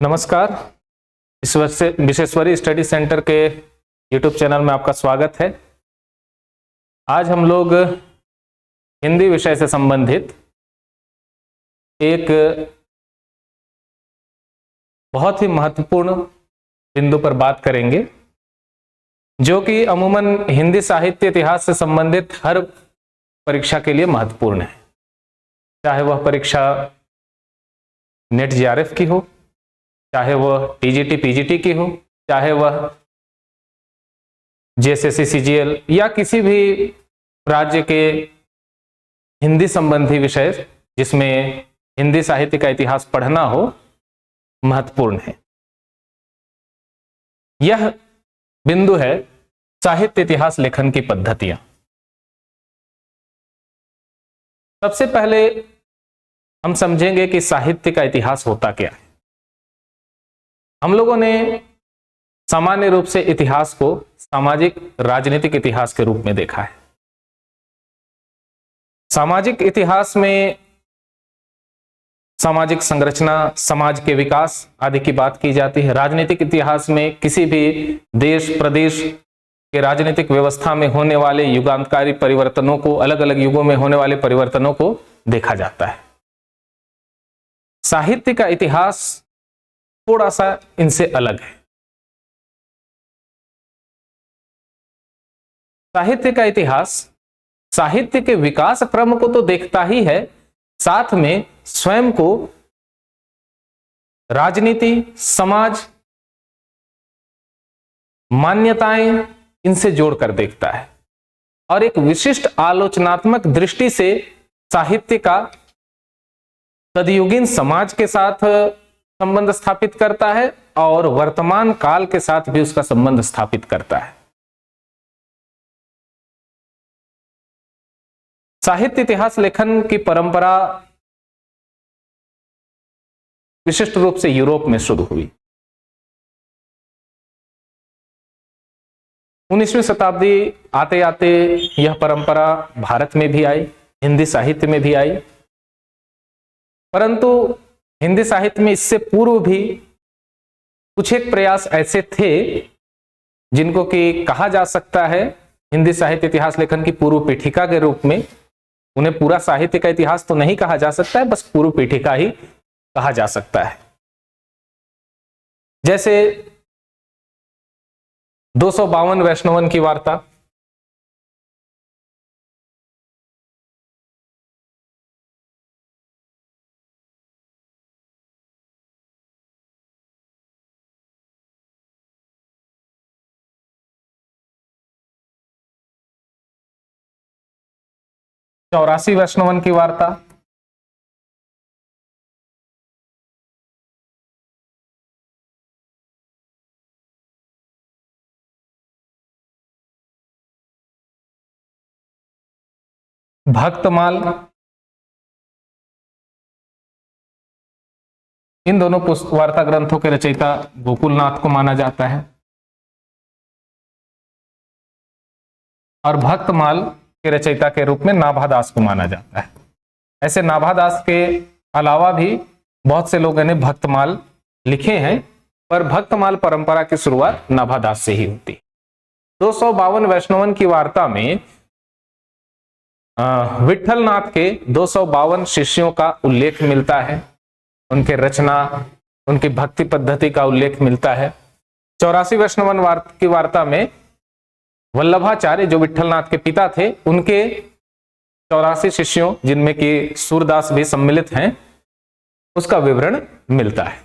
नमस्कार। Vishweshwari study centre के YouTube channel में आपका स्वागत है। आज हम लोग हिंदी विषय से संबंधित एक बहुत ही महत्वपूर्ण बिंदु पर बात करेंगे, जो कि अमूमन हिंदी साहित्य इतिहास से संबंधित हर परीक्षा के लिए महत्वपूर्ण है, चाहे वह परीक्षा नेट जीआरएफ की हो, चाहे वह टीजीटी पीजीटी की हो, चाहे वह जेएसएससी सीजीएल या किसी भी राज्य के हिंदी संबंधी विषय जिसमें हिंदी साहित्य का इतिहास पढ़ना हो, महत्वपूर्ण है। यह बिंदु है साहित्य इतिहास लेखन की पद्धतियां। सबसे पहले हम समझेंगे कि साहित्य का इतिहास होता क्या है। हम लोगों ने सामान्य रूप से इतिहास को सामाजिक राजनीतिक इतिहास के रूप में देखा है। सामाजिक इतिहास में सामाजिक संरचना, समाज के विकास आदि की बात की जाती है। राजनीतिक इतिहास में किसी भी देश प्रदेश के राजनीतिक व्यवस्था में होने वाले युगांतकारी परिवर्तनों को, अलग अलग युगों में होने वाले परिवर्तनों को देखा जाता है। साहित्य का इतिहास थोड़ा सा इनसे अलग है। साहित्य का इतिहास साहित्य के विकास क्रम को तो देखता ही है, साथ में स्वयं को राजनीति, समाज, मान्यताएं इनसे जोड़कर देखता है और एक विशिष्ट आलोचनात्मक दृष्टि से साहित्य का तदयुगीन समाज के साथ संबंध स्थापित करता है और वर्तमान काल के साथ भी उसका संबंध स्थापित करता है। साहित्य इतिहास लेखन की परंपरा विशिष्ट रूप से यूरोप में शुरू हुई। 19वीं शताब्दी आते आते यह परंपरा भारत में भी आई, हिंदी साहित्य में भी आई, परंतु हिंदी साहित्य में इससे पूर्व भी कुछ एक प्रयास ऐसे थे जिनको कि कहा जा सकता है हिंदी साहित्य इतिहास लेखन की पूर्व पीठिका के रूप में। उन्हें पूरा साहित्य का इतिहास तो नहीं कहा जा सकता है, बस पूर्व पीठिका ही कहा जा सकता है। जैसे 252 वैष्णवन की वार्ता, चौरासी वैष्णवन की वार्ता, भक्तमाल, इन दोनों वार्ता ग्रंथों के रचयिता गोकुलनाथ को माना जाता है और भक्तमाल के रचयिता के रूप में नाभादास को माना जाता है। ऐसे नाभादास के अलावा भी बहुत से लोगों ने भक्तमाल लिखे हैं, पर भक्तमाल परंपरा की शुरुआत नाभादास से ही होती है। 252 वैष्णवन की वार्ता में विठलनाथ के 252 शिष्यों का उल्लेख मिलता है, उनके रचना, उनकी भक्ति पद्धति का उल्लेख मिलता है। 84 वैष्णवन की वार्ता में वल्लभाचार्य जो विठलनाथ के पिता थे, उनके 84 शिष्यों जिनमें कि सूरदास भी सम्मिलित हैं, उसका विवरण मिलता है।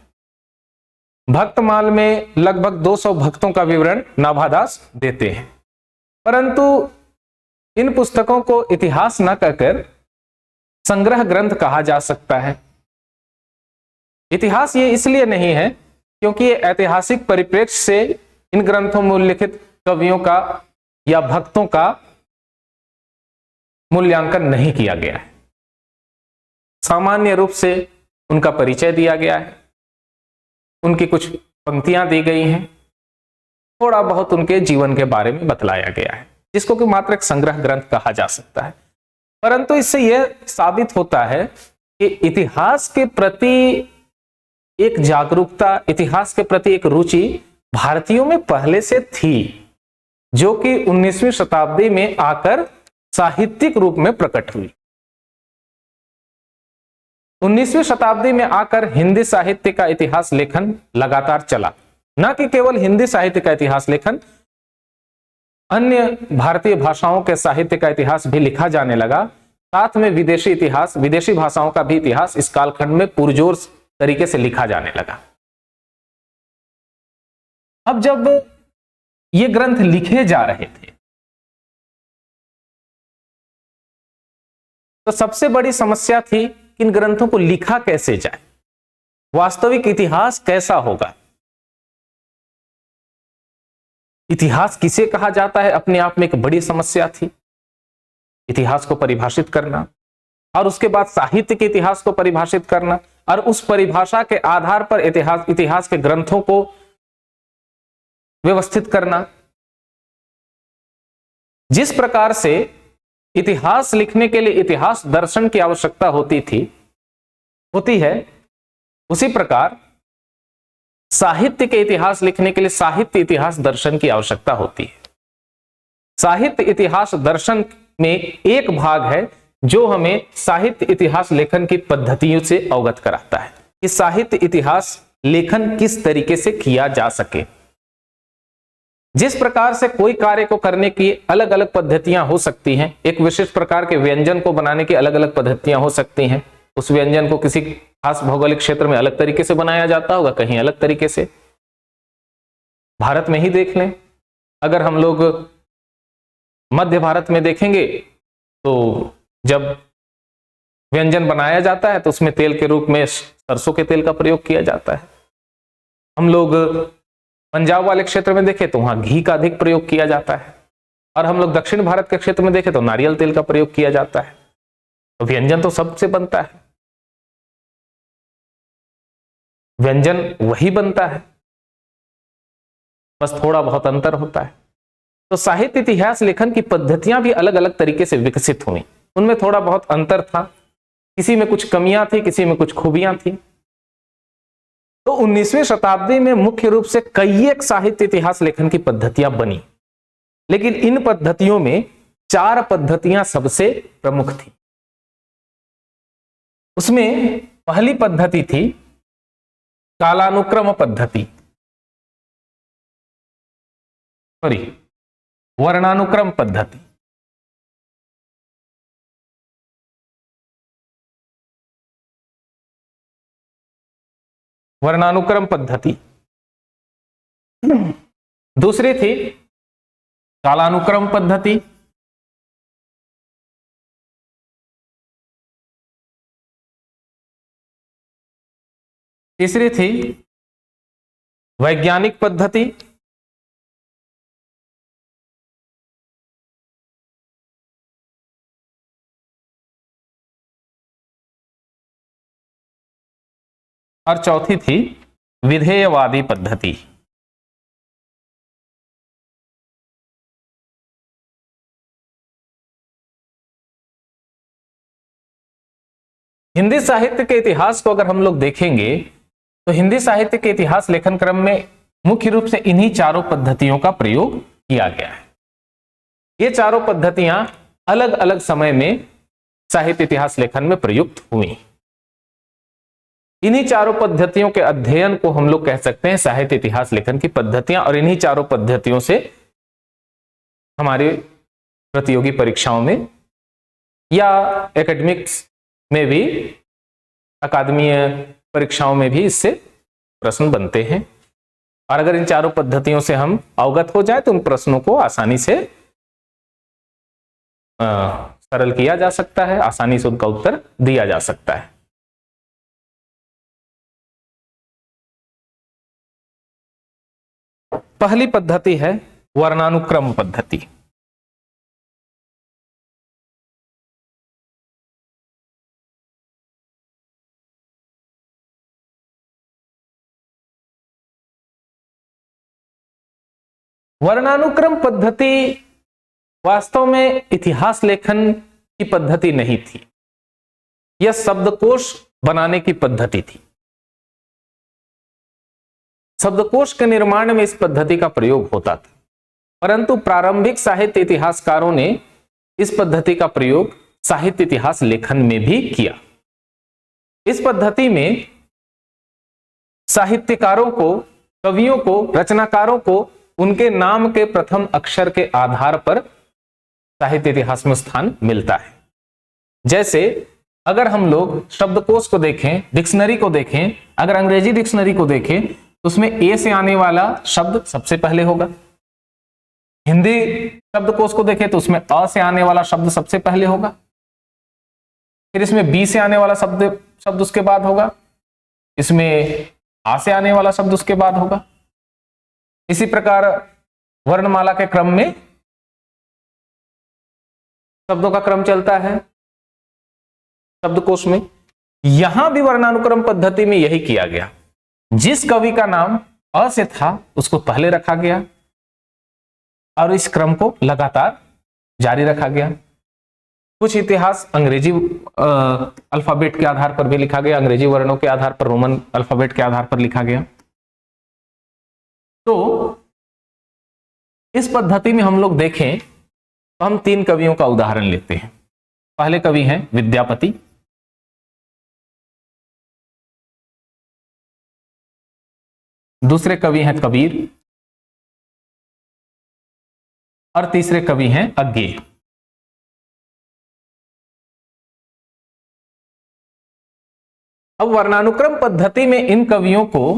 भक्तमाल में लगभग 200 भक्तों का विवरण नाभादास देते हैं, परंतु इन पुस्तकों को इतिहास न कहकर संग्रह ग्रंथ कहा जा सकता है। इतिहास ये इसलिए नहीं है क्योंकि ये ऐतिहासिक परिप्रेक्ष्य से इन ग्रंथों में उल्लिखित कवियों का या भक्तों का मूल्यांकन नहीं किया गया है। सामान्य रूप से उनका परिचय दिया गया है, उनकी कुछ पंक्तियां दी गई हैं, थोड़ा बहुत उनके जीवन के बारे में बतलाया गया है, जिसको कि मात्र एक संग्रह ग्रंथ कहा जा सकता है। परंतु इससे यह साबित होता है कि इतिहास के प्रति एक जागरूकता, इतिहास के प्रति एक रुचि भारतीयों में पहले से थी, जो कि 19वीं शताब्दी में आकर साहित्यिक रूप में प्रकट हुई। 19वीं शताब्दी में आकर हिंदी साहित्य का इतिहास लेखन लगातार चला। न कि केवल हिंदी साहित्य का इतिहास लेखन, अन्य भारतीय भाषाओं के साहित्य का इतिहास भी लिखा जाने लगा। साथ में विदेशी इतिहास, विदेशी भाषाओं का भी इतिहास इस कालखंड में पुरजोर तरीके से लिखा जाने लगा। अब जब ये ग्रंथ लिखे जा रहे थे तो सबसे बड़ी समस्या थी कि इन ग्रंथों को लिखा कैसे जाए, वास्तविक इतिहास कैसा होगा। इतिहास किसे कहा जाता है अपने आप में एक बड़ी समस्या थी। इतिहास को परिभाषित करना और उसके बाद साहित्य के इतिहास को परिभाषित करना और उस परिभाषा के आधार पर इतिहास के ग्रंथों को व्यवस्थित करना। जिस प्रकार से इतिहास लिखने के लिए इतिहास दर्शन की आवश्यकता होती है, उसी प्रकार साहित्य के इतिहास लिखने के लिए साहित्य इतिहास दर्शन की आवश्यकता होती है। साहित्य इतिहास दर्शन में एक भाग है जो हमें साहित्य इतिहास लेखन की पद्धतियों से अवगत कराता है कि साहित्य इतिहास लेखन किस तरीके से किया जा सके। जिस प्रकार से कोई कार्य को करने की अलग अलग पद्धतियां हो सकती हैं, एक विशिष्ट प्रकार के व्यंजन को बनाने की अलग अलग पद्धतियां हो सकती हैं। उस व्यंजन को किसी खास भौगोलिक क्षेत्र में अलग तरीके से बनाया जाता होगा, कहीं अलग तरीके से। भारत में ही देख लें, अगर हम लोग मध्य भारत में देखेंगे तो जब व्यंजन बनाया जाता है तो उसमें तेल के रूप में सरसों के तेल का प्रयोग किया जाता है। हम लोग पंजाब वाले क्षेत्र में देखें तो वहां घी का अधिक प्रयोग किया जाता है, और हम लोग दक्षिण भारत के क्षेत्र में देखें तो नारियल तेल का प्रयोग किया जाता है। तो व्यंजन तो सबसे बनता है, व्यंजन वही बनता है, बस थोड़ा बहुत अंतर होता है। तो साहित्य इतिहास लेखन की पद्धतियां भी अलग अलग तरीके से विकसित हुई, उनमें थोड़ा बहुत अंतर था, किसी में कुछ कमियां थी, किसी में कुछ खूबियां थी। तो 19वीं शताब्दी में मुख्य रूप से कई एक साहित्य इतिहास लेखन की पद्धतियां बनी, लेकिन इन पद्धतियों में 4 पद्धतियां सबसे प्रमुख थी। उसमें पहली पद्धति थी कालानुक्रम पद्धति, वर्णानुक्रम पद्धति। वर्णानुक्रम पद्धति दूसरी थी कालानुक्रम पद्धति, तीसरी थी वैज्ञानिक पद्धति, और चौथी थी विधेयवादी पद्धति। हिंदी साहित्य के इतिहास को अगर हम लोग देखेंगे तो हिंदी साहित्य के इतिहास लेखन क्रम में मुख्य रूप से इन्हीं 4 पद्धतियों का प्रयोग किया गया है। ये 4 पद्धतियां अलग अलग समय में साहित्य इतिहास लेखन में प्रयुक्त हुई। इन्हीं 4 पद्धतियों के अध्ययन को हम लोग कह सकते हैं साहित्य इतिहास लेखन की पद्धतियां, और इन्हीं 4 पद्धतियों से हमारे प्रतियोगी परीक्षाओं में या एकेडमिक्स में भी, अकादमीय परीक्षाओं में भी इससे प्रश्न बनते हैं। और अगर इन 4 पद्धतियों से हम अवगत हो जाए तो उन प्रश्नों को आसानी से सरल किया जा सकता है, आसानी से उनका उत्तर दिया जा सकता है। पहली पद्धति है वर्णानुक्रम पद्धति। वर्णानुक्रम पद्धति वास्तव में इतिहास लेखन की पद्धति नहीं थी, यह शब्दकोश बनाने की पद्धति थी। शब्दकोश के निर्माण में इस पद्धति का प्रयोग होता था, परंतु प्रारंभिक साहित्य इतिहासकारों ने इस पद्धति का प्रयोग साहित्य इतिहास लेखन में भी किया। इस पद्धति में साहित्यकारों को, कवियों को, रचनाकारों को उनके नाम के प्रथम अक्षर के आधार पर साहित्य इतिहास में स्थान मिलता है। जैसे अगर हम लोग शब्दकोश को देखें, डिक्शनरी को देखें, अगर अंग्रेजी डिक्शनरी को देखें तो उसमें ए से आने वाला शब्द सबसे पहले होगा। हिंदी शब्दकोश को देखें तो उसमें अ से आने वाला शब्द सबसे पहले होगा, फिर इसमें बी से आने वाला शब्द उसके बाद होगा, इसमें आ से आने वाला शब्द उसके बाद होगा। इसी प्रकार वर्णमाला के क्रम में शब्दों का क्रम चलता है शब्दकोश में। यहां भी वर्णानुक्रम पद्धति में यही किया गया। जिस कवि का नाम अ से था उसको पहले रखा गया और इस क्रम को लगातार जारी रखा गया। कुछ इतिहास अंग्रेजी अल्फाबेट के आधार पर भी लिखा गया, अंग्रेजी वर्णों के आधार पर, रोमन अल्फाबेट के आधार पर लिखा गया। तो इस पद्धति में हम लोग देखें तो हम 3 कवियों का उदाहरण लेते हैं। पहले कवि हैं विद्यापति, दूसरे कवि हैं कबीर और तीसरे कवि हैं अज्ञेय। अब वर्णानुक्रम पद्धति में इन कवियों को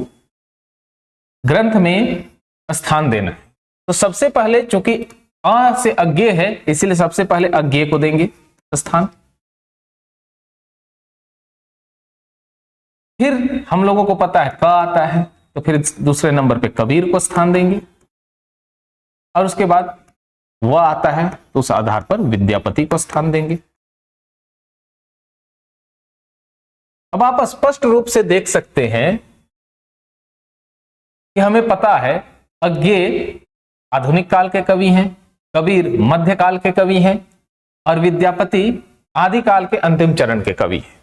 ग्रंथ में स्थान देना है, तो सबसे पहले चूंकि अ से अज्ञेय है इसीलिए सबसे पहले अज्ञेय को देंगे स्थान। फिर हम लोगों को पता है क आता है तो फिर दूसरे नंबर पे कबीर को स्थान देंगे और उसके बाद वह आता है तो उस आधार पर विद्यापति को स्थान देंगे। अब आप स्पष्ट रूप से देख सकते हैं कि हमें पता है अज्ञेय आधुनिक काल के कवि हैं, कबीर मध्यकाल के कवि हैं और विद्यापति आदिकाल के अंतिम चरण के कवि हैं।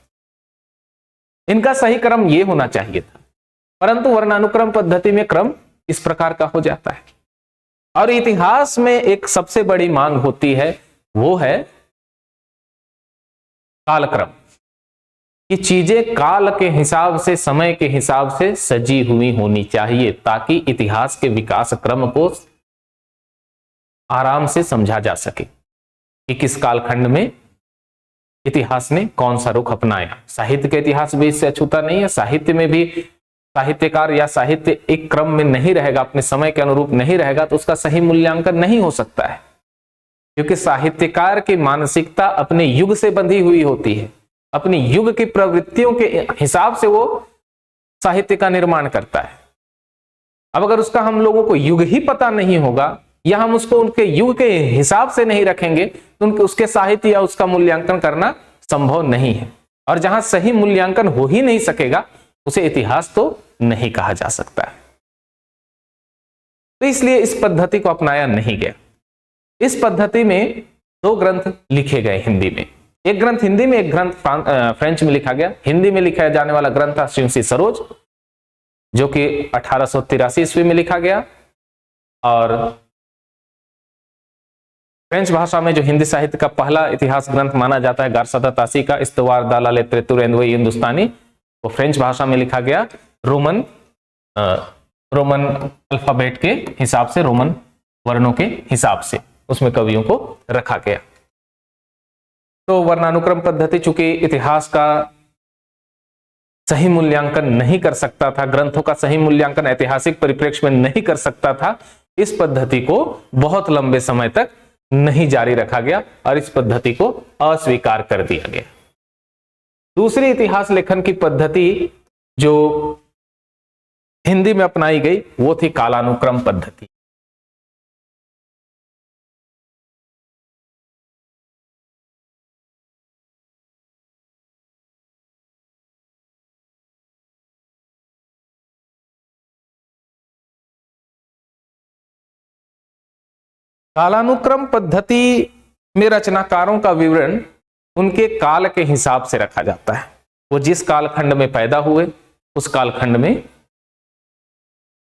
इनका सही क्रम यह होना चाहिए था, परंतु वर्णानुक्रम पद्धति में क्रम इस प्रकार का हो जाता है। और इतिहास में एक सबसे बड़ी मांग होती है, वो है कालक्रम, कि चीजें काल के हिसाब से, समय के हिसाब से सजी हुई होनी चाहिए ताकि इतिहास के विकास क्रम को आराम से समझा जा सके कि किस कालखंड में इतिहास ने कौन सा रुख अपनाया। साहित्य के इतिहास भी इससे अछूता नहीं है। साहित्य में भी साहित्यकार या साहित्य एक क्रम में नहीं रहेगा, अपने समय के अनुरूप नहीं रहेगा, तो उसका सही मूल्यांकन नहीं हो सकता है, क्योंकि साहित्यकार की मानसिकता अपने युग से बंधी हुई होती है। अपनी युग की प्रवृत्तियों के हिसाब से वो साहित्य का निर्माण करता है। अब अगर उसका हम लोगों को युग ही पता नहीं होगा या हम उसको उनके युग के हिसाब से नहीं रखेंगे तो उसके साहित्य या उसका मूल्यांकन करना संभव नहीं है। और जहां सही मूल्यांकन हो ही नहीं सकेगा उसे इतिहास तो नहीं कहा जा सकता है। तो इसलिए इस पद्धति को अपनाया नहीं गया। इस पद्धति में 2 ग्रंथ लिखे गए हिंदी में, एक ग्रंथ हिंदी में, एक ग्रंथ फ्रेंच में लिखा गया। हिंदी में लिखा जाने वाला ग्रंथ था शिवसी सरोज, जो कि 1883 ईस्वी में लिखा गया। और फ्रेंच भाषा में जो हिंदी साहित्य का पहला इतिहास ग्रंथ माना जाता है गारसाता तासी का इस्तवार दालाले त्रेतुरेंद्वई हिंदुस्तानी, वो फ्रेंच भाषा में लिखा गया रोमन अल्फाबेट के हिसाब से, रोमन वर्णों के हिसाब से उसमें कवियों को रखा गया। तो वर्णानुक्रम पद्धति चूंकि इतिहास का सही मूल्यांकन नहीं कर सकता था, ग्रंथों का सही मूल्यांकन ऐतिहासिक परिप्रेक्ष्य में नहीं कर सकता था, इस पद्धति को बहुत लंबे समय तक नहीं जारी रखा गया और इस पद्धति को अस्वीकार कर दिया गया। दूसरी इतिहास लेखन की पद्धति जो हिंदी में अपनाई गई वो थी कालानुक्रम पद्धति। कालानुक्रम पद्धति में रचनाकारों का विवरण उनके काल के हिसाब से रखा जाता है। वो जिस कालखंड में पैदा हुए उस कालखंड में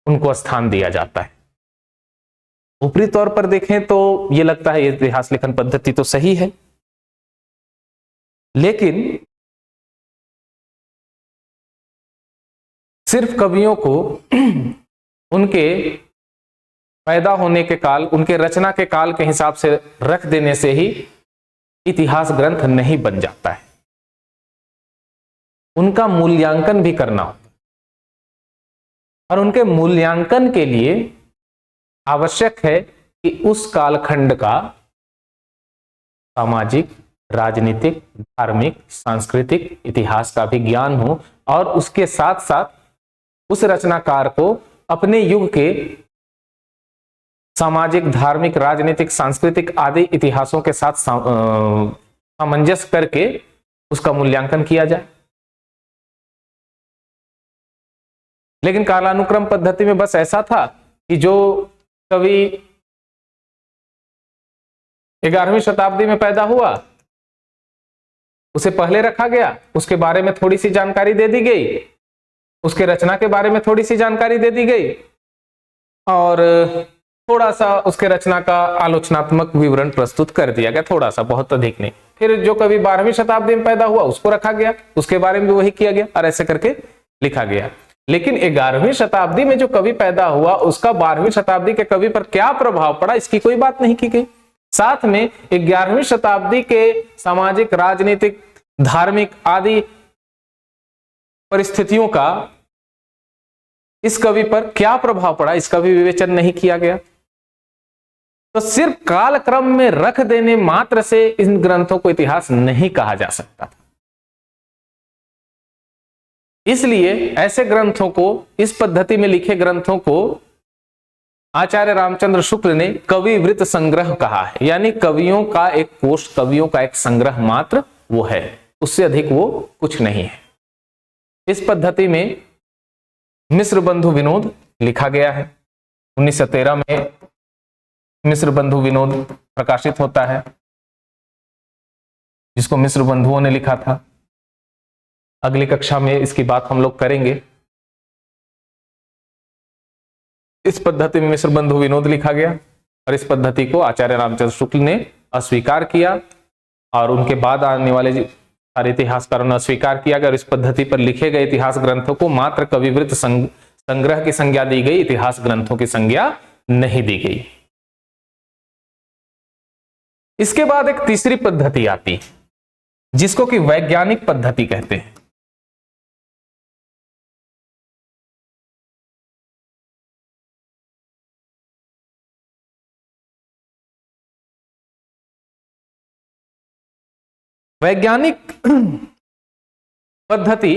उनको स्थान दिया जाता है। ऊपरी तौर पर देखें तो यह लगता है इतिहास लेखन पद्धति तो सही है, लेकिन सिर्फ कवियों को उनके पैदा होने के काल, उनके रचना के काल के हिसाब से रख देने से ही इतिहास ग्रंथ नहीं बन जाता है। उनका मूल्यांकन भी करना होता है, और उनके मूल्यांकन के लिए आवश्यक है कि उस कालखंड का सामाजिक, राजनीतिक, धार्मिक, सांस्कृतिक इतिहास का भी ज्ञान हो, और उसके साथ साथ उस रचनाकार को अपने युग के सामाजिक, धार्मिक, राजनीतिक, सांस्कृतिक आदि इतिहासों के साथ सामंजस्य करके उसका मूल्यांकन किया जाए। लेकिन कालानुक्रम पद्धति में बस ऐसा था कि जो कवि 11वीं शताब्दी में पैदा हुआ उसे पहले रखा गया, उसके बारे में थोड़ी सी जानकारी दे दी गई, उसके रचना के बारे में थोड़ी सी जानकारी दे दी गई, और थोड़ा सा उसके रचना का आलोचनात्मक विवरण प्रस्तुत कर दिया गया, थोड़ा सा, बहुत अधिक नहीं। फिर जो कवि 12वीं शताब्दी में पैदा हुआ उसको रखा गया, उसके बारे में भी वही किया गया, और ऐसे करके लिखा गया। लेकिन 11वीं शताब्दी में जो कवि पैदा हुआ उसका 12वीं शताब्दी के कवि पर क्या प्रभाव पड़ा, इसकी कोई बात नहीं की गई। साथ में 11वीं शताब्दी के सामाजिक, राजनीतिक, धार्मिक आदि परिस्थितियों का इस कवि पर क्या प्रभाव पड़ा, इसका भी विवेचन नहीं किया गया। तो सिर्फ कालक्रम में रख देने मात्र से इन ग्रंथों को इतिहास नहीं कहा जा सकता। इसलिए ऐसे ग्रंथों को, इस पद्धति में लिखे ग्रंथों को आचार्य रामचंद्र शुक्ल ने कवि वृत्त संग्रह कहा है, यानी कवियों का एक कोष, कवियों का एक संग्रह मात्र वो है, उससे अधिक वो कुछ नहीं है। इस पद्धति में मिश्र बंधु विनोद लिखा गया है। 1913 में मिश्र बंधु विनोद प्रकाशित होता है, जिसको मिश्र बंधुओं ने लिखा था। अगली कक्षा में इसकी बात हम लोग करेंगे। इस पद्धति में मिश्र बंधु विनोद लिखा गया, और इस पद्धति को आचार्य रामचंद्र शुक्ल ने अस्वीकार किया, और उनके बाद आने वाले सारे इतिहासकारों ने अस्वीकार किया कि इस पद्धति पर लिखे गए इतिहास ग्रंथों को मात्र कविवृत्त संग्रह की संज्ञा दी गई, इतिहास ग्रंथों की संज्ञा नहीं दी गई। इसके बाद एक तीसरी पद्धति आती है, जिसको कि वैज्ञानिक पद्धति कहते हैं। वैज्ञानिक पद्धति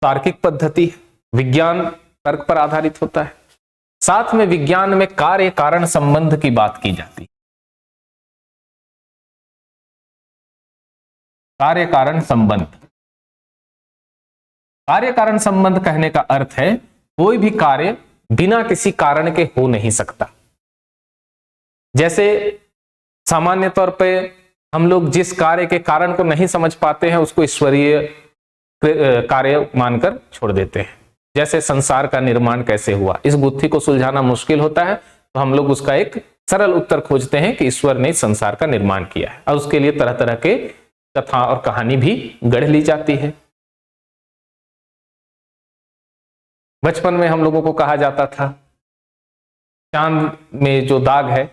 तार्किक पद्धति, विज्ञान तर्क पर आधारित होता है। साथ में विज्ञान में कार्य कारण संबंध की बात की जाती है। कार्य कारण संबंध, कार्य कारण संबंध कहने का अर्थ है कोई भी कार्य बिना किसी कारण के हो नहीं सकता। जैसे सामान्य तौर पे हम लोग जिस कार्य के कारण को नहीं समझ पाते हैं उसको ईश्वरीय कार्य मानकर छोड़ देते हैं। जैसे संसार का निर्माण कैसे हुआ, इस गुत्थी को सुलझाना मुश्किल होता है, तो हम लोग उसका एक सरल उत्तर खोजते हैं कि ईश्वर ने संसार का निर्माण किया है, और उसके लिए तरह तरह के कथा और कहानी भी गढ़ ली जाती है। बचपन में हम लोगों को कहा जाता था चांद में जो दाग है,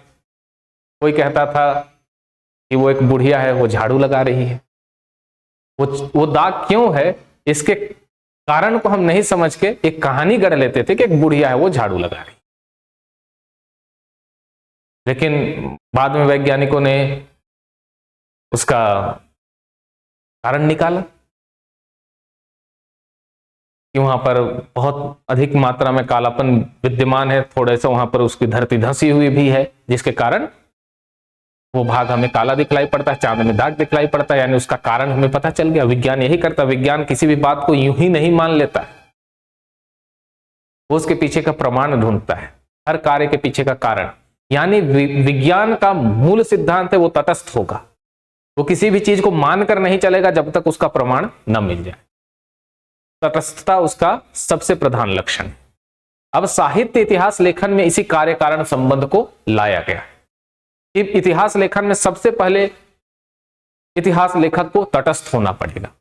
कोई कहता था कि वो एक बुढ़िया है, वो झाड़ू लगा रही है। वो दाग क्यों है, इसके कारण को हम नहीं समझ के एक कहानी गढ़ लेते थे कि एक बुढ़िया है, वो झाड़ू लगा रही। लेकिन बाद में वैज्ञानिकों ने उसका कारण निकाला कि वहां पर बहुत अधिक मात्रा में कालापन विद्यमान है, थोड़े से वहां पर उसकी धरती धंसी हुई भी है, जिसके कारण वो भाग हमें काला दिखलाई पड़ता है, चांद में दाग दिखलाई पड़ता है, यानी उसका कारण हमें पता चल गया। विज्ञान यही करता है, विज्ञान किसी भी बात को यूं ही नहीं मान लेता है, वो उसके पीछे का प्रमाण ढूंढता है, हर कार्य के पीछे का कारण। यानी विज्ञान का मूल सिद्धांत है वो तटस्थ होगा, वो किसी भी चीज को मानकर नहीं चलेगा जब तक उसका प्रमाण न मिल जाए। तटस्थता उसका सबसे प्रधान लक्षण है। अब साहित्य इतिहास लेखन में इसी कार्य कारण संबंध को लाया गया। इतिहास लेखन में सबसे पहले इतिहास लेखक को तटस्थ होना पड़ेगा।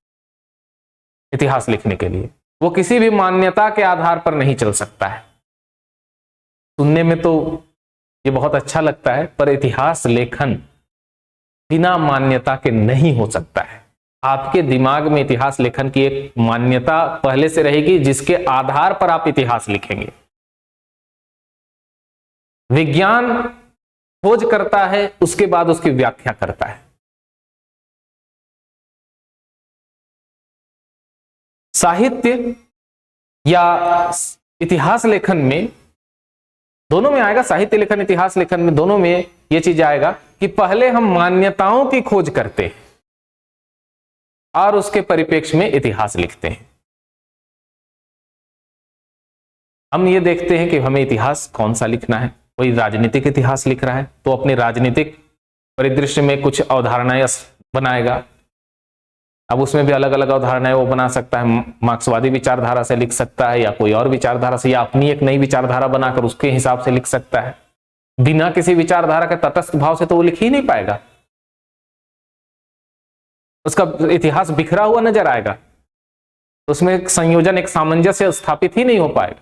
इतिहास लिखने के लिए वो किसी भी मान्यता के आधार पर नहीं चल सकता है। सुनने में तो ये बहुत अच्छा लगता है, पर इतिहास लेखन बिना मान्यता के नहीं हो सकता है। आपके दिमाग में इतिहास लेखन की एक मान्यता पहले से रहेगी जिसके आधार पर आप इतिहास लिखेंगे। विज्ञान खोज करता है, उसके बाद उसकी व्याख्या करता है। साहित्य या इतिहास लेखन में, दोनों में आएगा, साहित्य लेखन इतिहास लेखन में दोनों में यह चीज आएगा कि पहले हम मान्यताओं की खोज करते हैं और उसके परिप्रेक्ष्य में इतिहास लिखते हैं। हम ये देखते हैं कि हमें इतिहास कौन सा लिखना है। कोई राजनीतिक इतिहास लिख रहा है तो अपने राजनीतिक परिदृश्य में कुछ अवधारणाएं बनाएगा। अब उसमें भी अलग अलग अवधारणाएं वो बना सकता है, मार्क्सवादी विचारधारा से लिख सकता है या कोई और विचारधारा से, या अपनी एक नई विचारधारा बनाकर उसके हिसाब से लिख सकता है। बिना किसी विचारधारा के तटस्थ भाव से तो वो लिख ही नहीं पाएगा, उसका इतिहास बिखरा हुआ नजर आएगा, उसमें एक संयोजन, एक सामंजस्य स्थापित ही नहीं हो पाएगा।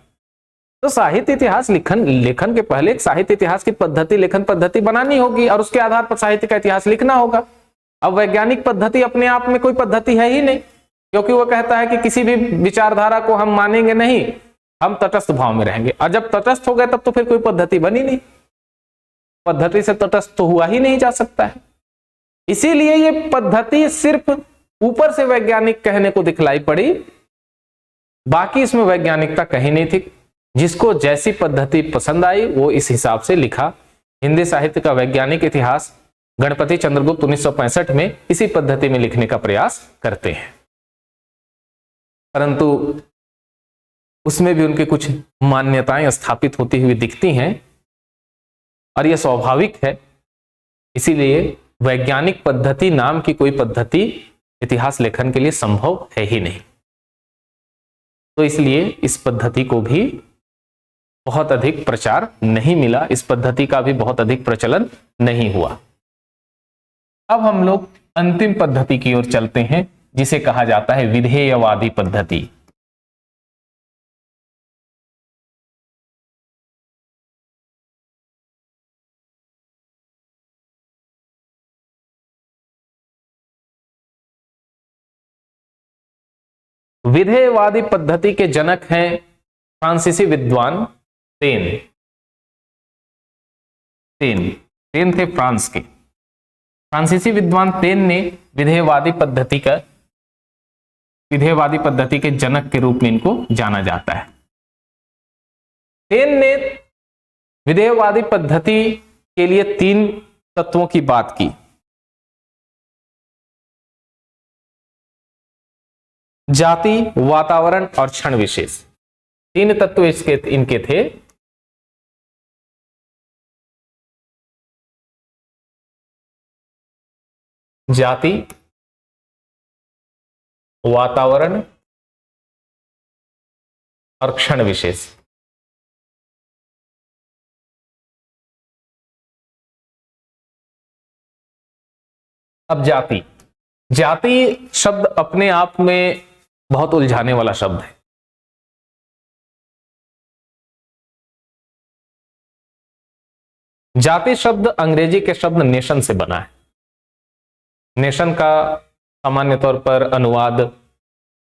तो साहित्य इतिहास लेखन के पहले एक साहित्य इतिहास की पद्धति, लेखन पद्धति बनानी होगी और उसके आधार पर साहित्य का इतिहास लिखना होगा। अब वैज्ञानिक पद्धति अपने आप में कोई पद्धति है ही नहीं, क्योंकि वो कहता है कि किसी भी विचारधारा को हम मानेंगे नहीं, हम तटस्थ भाव में रहेंगे। और जब तटस्थ हो गए तब तो फिर कोई पद्धति बनी नहीं, पद्धति से तटस्थ तो हुआ ही नहीं जा सकता है। इसीलिए ये पद्धति सिर्फ ऊपर से वैज्ञानिक कहने को दिखलाई पड़ी, बाकी इसमें वैज्ञानिकता कहीं नहीं थी। जिसको जैसी पद्धति पसंद आई वो इस हिसाब से लिखा। हिंदी साहित्य का वैज्ञानिक इतिहास गणपति चंद्रगुप्त 1965 में इसी पद्धति में लिखने का प्रयास करते हैं, परंतु उसमें भी उनकी कुछ मान्यताएं स्थापित होती हुई दिखती हैं और यह स्वाभाविक है। इसीलिए वैज्ञानिक पद्धति नाम की कोई पद्धति इतिहास लेखन के लिए संभव है ही नहीं। तो इसलिए इस पद्धति को भी बहुत अधिक प्रचार नहीं मिला, इस पद्धति का भी बहुत अधिक प्रचलन नहीं हुआ। अब हम लोग अंतिम पद्धति की ओर चलते हैं, जिसे कहा जाता है विधेयवादी पद्धति। विधेयवादी पद्धति के जनक हैं फ्रांसीसी विद्वान पेन थे फ्रांस के। फ्रांसीसी विद्वान पेन ने विधेयवादी पद्धति के जनक के रूप में इनको जाना जाता है। पेन ने विधेयवादी पद्धति के लिए 3 तत्वों की बात की। जाति, वातावरण और क्षण विशेष, 3 तत्व इनके थे। जाति, वातावरण और क्षण विशेष। अब जाति शब्द अपने आप में बहुत उलझाने वाला शब्द है। जाति शब्द अंग्रेजी के शब्द नेशन से बना है। नेशन का सामान्य तौर पर अनुवाद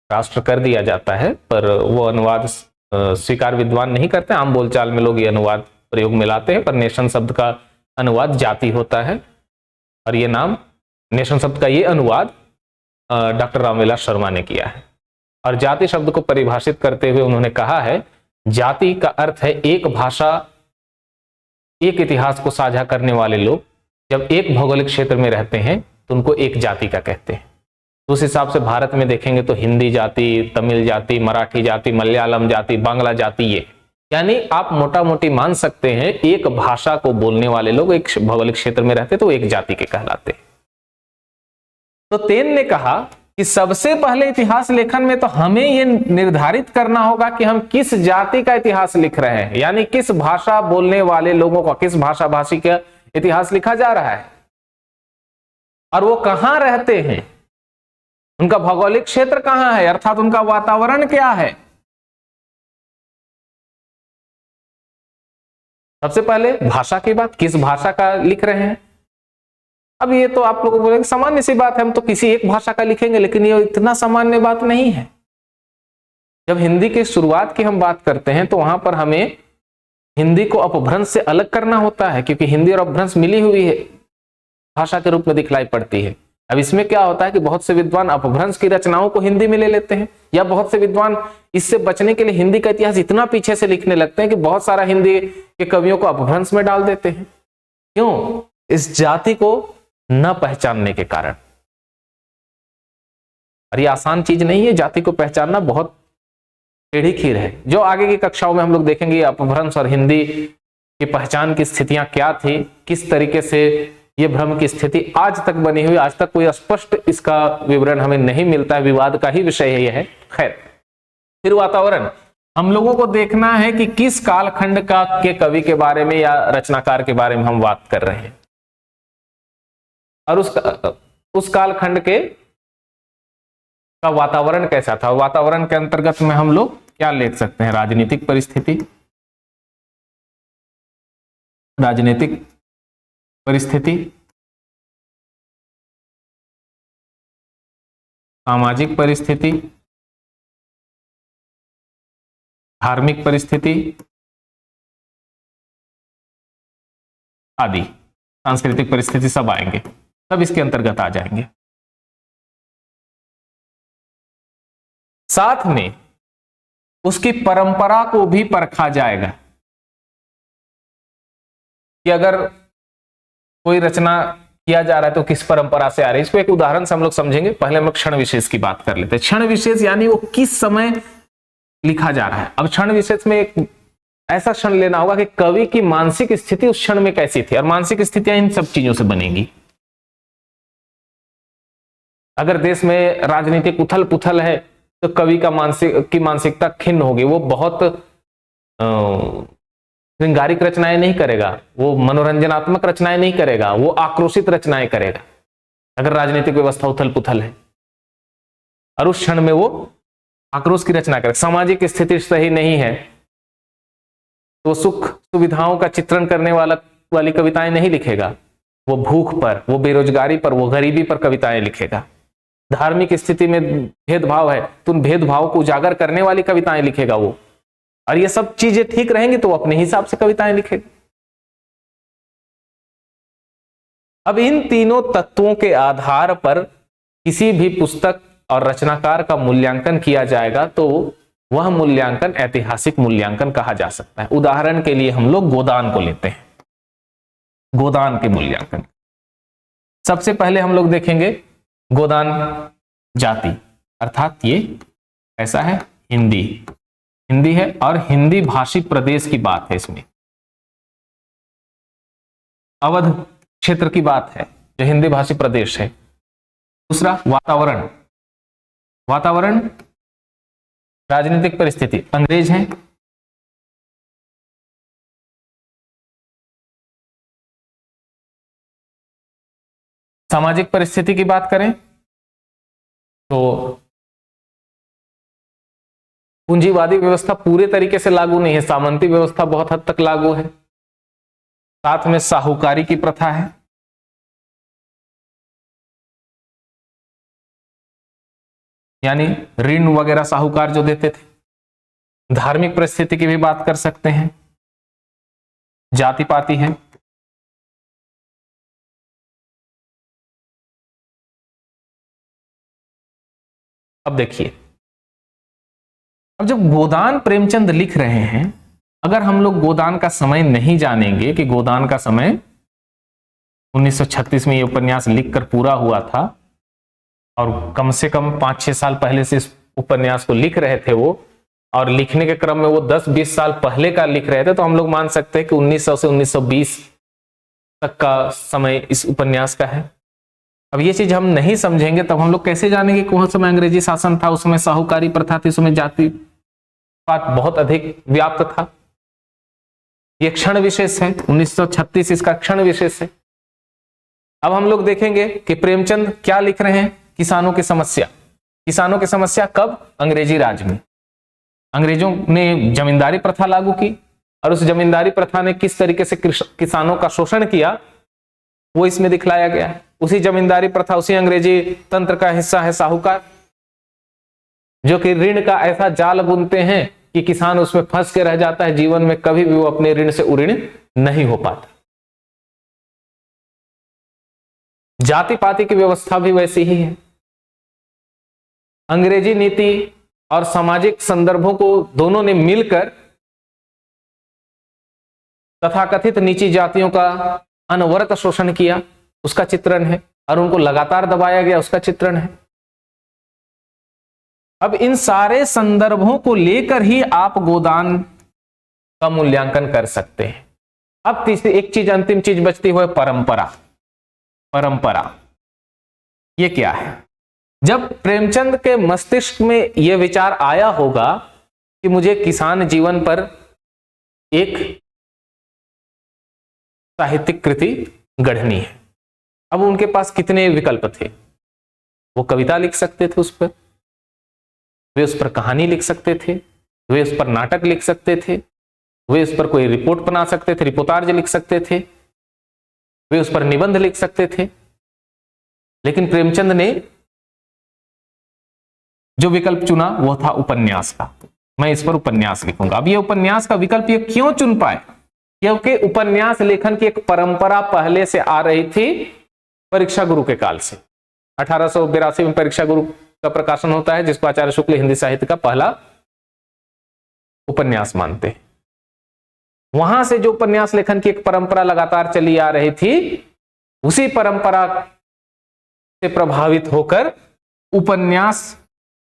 राष्ट्र कर दिया जाता है, पर वो अनुवाद स्वीकार विद्वान नहीं करते। आम बोलचाल में लोग ये अनुवाद प्रयोग में लाते हैं, पर नेशन शब्द का अनुवाद जाति होता है। और ये नाम, नेशन शब्द का ये अनुवाद डॉक्टर रामविलास शर्मा ने किया है। और जाति शब्द को परिभाषित करते हुए उन्होंने कहा है, जाति का अर्थ है एक भाषा, एक इतिहास को साझा करने वाले लोग जब एक भौगोलिक क्षेत्र में रहते हैं तो उनको एक जाति का कहते हैं। तो उस हिसाब से भारत में देखेंगे तो हिंदी जाति, तमिल जाति, मराठी जाति, मलयालम जाति, बांग्ला जाति, ये यानी आप मोटा मोटी मान सकते हैं एक भाषा को बोलने वाले लोग एक भौगोलिक क्षेत्र में रहते तो एक जाति के कहलाते। तो पेन ने कहा कि सबसे पहले इतिहास लेखन में तो हमें यह निर्धारित करना होगा कि हम किस जाति का इतिहास लिख रहे हैं, यानी किस भाषा बोलने वाले लोगों का, किस भाषा भाषी का इतिहास लिखा जा रहा है और वो कहां रहते हैं, उनका भौगोलिक क्षेत्र कहां है, अर्थात उनका वातावरण क्या है। सबसे पहले भाषा की बात, किस भाषा का लिख रहे हैं। अब ये तो आप लोगों को बोलेंगे सामान्य सी बात है, हम तो किसी एक भाषा का लिखेंगे, लेकिन ये इतना सामान्य बात नहीं है। जब हिंदी की शुरुआत की हम बात करते हैं तो वहां पर हमें हिंदी को अपभ्रंश से अलग करना होता है, क्योंकि हिंदी और अपभ्रंश मिली हुई है भाषा के रूप में दिखलाई पड़ती है। अब इसमें क्या होता है कि बहुत से विद्वान अपभ्रंश की रचनाओं को हिंदी में ले लेते हैं, या बहुत से विद्वान इससे बचने के लिए हिंदी का इतिहास इतना पीछे से लिखने लगते हैं कि बहुत सारा हिंदी के कवियों को अपभ्रंश में डाल देते हैं। क्यों? इस जाति को न पहचानने के कारण। और ये आसान चीज नहीं है, जाति को पहचानना बहुत टेढ़ी खीर है, जो आगे की कक्षाओं में हम लोग देखेंगे अपभ्रंश और हिंदी की पहचान की स्थितियां क्या थी, किस तरीके से ये भ्रम की स्थिति आज तक बनी हुई। आज तक कोई स्पष्ट इसका विवरण हमें नहीं मिलता है, विवाद का ही विषय यह है। खैर, फिर वातावरण, हम लोगों को देखना है कि किस कालखंड का के कवि के बारे में या रचनाकार के बारे में हम बात कर रहे हैं, और उस कालखंड के का वातावरण कैसा था। वातावरण के अंतर्गत में हम लोग क्या ले सकते हैं, राजनीतिक परिस्थिति, राजनीतिक परिस्थिति, सामाजिक परिस्थिति, धार्मिक परिस्थिति आदि, सांस्कृतिक परिस्थिति सब आएंगे, सब इसके अंतर्गत आ जाएंगे। साथ में उसकी परंपरा को भी परखा जाएगा कि अगर कोई रचना किया जा रहा है तो किस परंपरा से आ रही है। इसको एक उदाहरण से हम लोग समझेंगे। पहले हम लोग क्षण विशेष की बात कर लेते हैं। क्षण विशेष यानी वो किस समय लिखा जा रहा है। अब क्षण विशेष में एक ऐसा क्षण लेना होगा कि कवि की मानसिक स्थिति उस क्षण में कैसी थी, और मानसिक स्थितियां इन सब चीजों से बनेंगी। अगर देश में राजनीतिक उथल पुथल है तो कवि का मानसिकता खिन्न होगी, वो बहुत श्रृंगारिक रचनाएं नहीं करेगा, वो मनोरंजनात्मक रचनाएं नहीं करेगा, वो आक्रोशित रचनाएं करेगा अगर राजनीतिक व्यवस्था उथल पुथल है, और उस क्षण में वो आक्रोश की रचना करेगा। सामाजिक स्थिति सही नहीं है तो सुख सुविधाओं का चित्रण करने वाली कविताएं नहीं लिखेगा, वो भूख पर, वो बेरोजगारी पर, वो गरीबी पर कविताएं लिखेगा। धार्मिक स्थिति में भेदभाव है तो उन भेदभाव को उजागर करने वाली कविताएं लिखेगा वो, और ये सब चीजें ठीक रहेंगी तो वो अपने हिसाब से कविताएं लिखेगा। अब इन तीनों तत्वों के आधार पर किसी भी पुस्तक और रचनाकार का मूल्यांकन किया जाएगा तो वह मूल्यांकन ऐतिहासिक मूल्यांकन कहा जा सकता है। उदाहरण के लिए हम लोग गोदान को लेते हैं। गोदान के मूल्यांकन सबसे पहले हम लोग देखेंगे गोदान जाति, अर्थात ये ऐसा है हिंदी है और हिंदी भाषी प्रदेश की बात है। इसमें अवध क्षेत्र की बात है जो हिंदी भाषी प्रदेश है। दूसरा वातावरण राजनीतिक परिस्थिति, अंग्रेज हैं। सामाजिक परिस्थिति की बात करें तो पूंजीवादी व्यवस्था पूरे तरीके से लागू नहीं है, सामंती व्यवस्था बहुत हद तक लागू है। साथ में साहूकारी की प्रथा है। यानी ऋण वगैरह साहूकार जो देते थे। धार्मिक परिस्थिति की भी बात कर सकते हैं, जाति पाति है। अब देखिए, अब जब गोदान प्रेमचंद लिख रहे हैं, अगर हम लोग गोदान का समय नहीं जानेंगे कि गोदान का समय 1936 में ये उपन्यास लिखकर पूरा हुआ था और कम से कम 5-6 साल पहले से इस उपन्यास को लिख रहे थे वो, और लिखने के क्रम में वो 10-20 साल पहले का लिख रहे थे, तो हम लोग मान सकते हैं कि 1900 से 1920 तक का समय इस उपन्यास का है। अब ये चीज हम नहीं समझेंगे तब हम लोग कैसे जानेंगे कौन समय अंग्रेजी शासन था, उस समय साहूकारी प्रथा थी, उस समय जातिवाद बहुत अधिक व्याप्त था। ये क्षण विशेष है, 1936 इसका क्षण विशेष है। अब हम लोग देखेंगे कि प्रेमचंद क्या लिख रहे हैं, किसानों की समस्या। किसानों की समस्या कब? अंग्रेजी राज में। अंग्रेजों ने जमींदारी प्रथा लागू की और उस जमींदारी प्रथा ने किस तरीके से किसानों का शोषण किया वो इसमें दिखलाया गया है। उसी जमींदारी प्रथा, उसी अंग्रेजी तंत्र का हिस्सा है साहूकार, जो कि ऋण का ऐसा जाल बुनते हैं कि किसान उसमें फंस के रह जाता है, जीवन में कभी भी वो अपने ऋण से उऋण नहीं हो पाता। जाति पाति की व्यवस्था भी वैसी ही है। अंग्रेजी नीति और सामाजिक संदर्भों को दोनों ने मिलकर तथाकथित नीची जातियों का अनवरत शोषण किया, उसका चित्रण है, और उनको लगातार दबाया गया, उसका चित्रण है। अब इन सारे संदर्भों को लेकर ही आप गोदान का मूल्यांकन कर सकते हैं। अब तीसरी एक चीज, अंतिम चीज बचती हुई, परंपरा। परंपरा ये क्या है? जब प्रेमचंद के मस्तिष्क में यह विचार आया होगा कि मुझे किसान जीवन पर एक साहित्यिक कृति गढ़नी है, अब उनके पास कितने विकल्प थे? वो कविता लिख सकते थे उस पर, वे उस पर कहानी लिख सकते थे, वे उस पर नाटक लिख सकते थे, वे उस पर कोई रिपोर्ट बना सकते थे, रिपोर्टाज लिख सकते थे, वे उस पर निबंध लिख सकते थे। लेकिन प्रेमचंद ने जो विकल्प चुना वो था उपन्यास का। मैं इस पर उपन्यास लिखूंगा। अब ये उपन्यास का विकल्प ये क्यों चुन पाए? क्योंकि उपन्यास लेखन की एक परंपरा पहले से आ रही थी परीक्षा गुरु के काल से। 1882 में परीक्षा गुरु का प्रकाशन होता है, जिसको आचार्य शुक्ल हिंदी साहित्य का पहला उपन्यास मानते हैं। वहां से जो उपन्यास लेखन की एक परंपरा लगातार चली आ रही थी, उसी परंपरा से प्रभावित होकर उपन्यास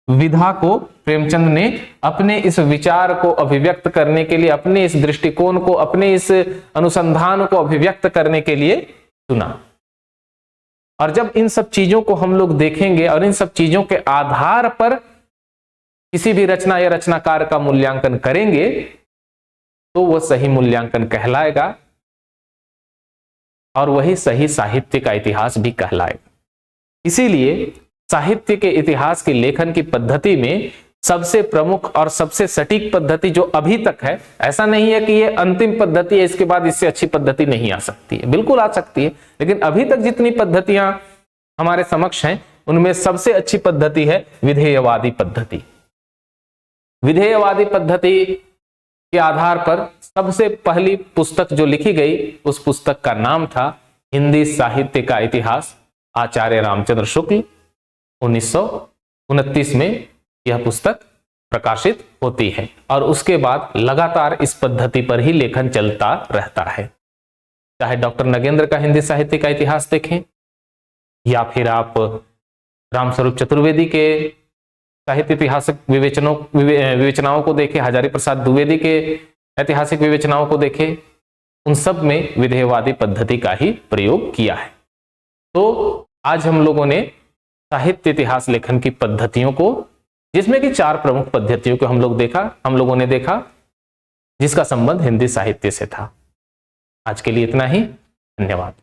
विधा को प्रेमचंद ने अपने इस विचार को अभिव्यक्त करने के लिए, अपने इस दृष्टिकोण को, अपने इस अनुसंधान को अभिव्यक्त करने के लिए चुना। और जब इन सब चीजों को हम लोग देखेंगे और इन सब चीजों के आधार पर किसी भी रचना या रचनाकार का मूल्यांकन करेंगे तो वह सही मूल्यांकन कहलाएगा और वही सही साहित्य का इतिहास भी कहलाएगा। इसीलिए साहित्य के इतिहास की लेखन की पद्धति में सबसे प्रमुख और सबसे सटीक पद्धति जो अभी तक है, ऐसा नहीं है कि ये अंतिम पद्धति है, इसके बाद इससे अच्छी पद्धति नहीं आ सकती है, बिल्कुल आ सकती है, लेकिन अभी तक जितनी पद्धतियां हमारे समक्ष हैं उनमें सबसे अच्छी पद्धति है विधेयवादी पद्धति। विधेयवादी पद्धति के आधार पर सबसे पहली पुस्तक जो लिखी गई, उस पुस्तक का नाम था हिंदी साहित्य का इतिहास, आचार्य रामचंद्र शुक्ल। 1929 में यह पुस्तक प्रकाशित होती है और उसके बाद लगातार इस पद्धति पर ही लेखन चलता रहता है। चाहे डॉक्टर नगेंद्र का हिंदी साहित्य का इतिहास देखें या फिर आप रामस्वरूप चतुर्वेदी के साहित्य ऐतिहासिक विवेचनाओं को देखें, हजारी प्रसाद द्विवेदी के ऐतिहासिक विवेचनाओं को देखें, उन सब में विधेयवादी पद्धति का ही प्रयोग किया है। तो आज हम लोगों ने साहित्य इतिहास लेखन की पद्धतियों को, जिसमें कि 4 प्रमुख पद्धतियों को हम लोगों ने देखा जिसका संबंध हिंदी साहित्य से था। आज के लिए इतना ही, धन्यवाद।